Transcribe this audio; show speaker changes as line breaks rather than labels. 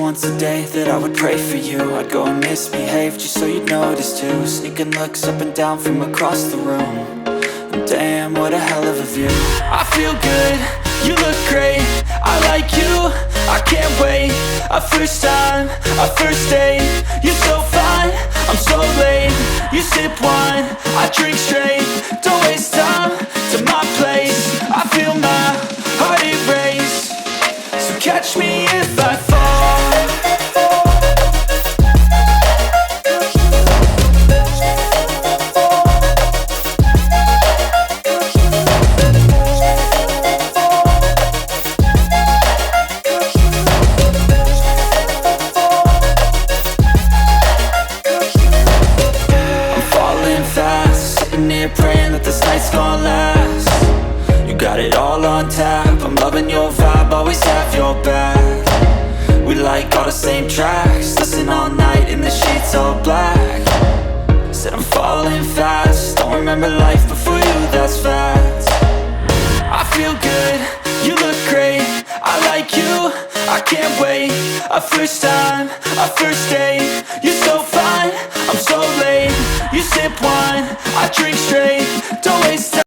once a day that I would pray for you. I'd go and misbehave just so you'd notice too. Sneaking looks up and down from across the room. And damn, what a hell of a view. I feel good, you look great, I like you, I can't wait. A first time, a first date, you're so fine, I'm so late. You sip wine, I drink straight. Don't waste time to my place. I feel my heart erase. So catch me if I fall. Praying that this night's gonna last. You got it all on tap, I'm loving your vibe, always have your back. We like all the same tracks, listen all night in the sheets all black. Said I'm falling fast, don't remember life before you, that's fact. I feel good, you look great, I like you, I can't wait. A first time, a first date, you're so fine, I'm so late. You sip wine, I drink straight, don't waste time.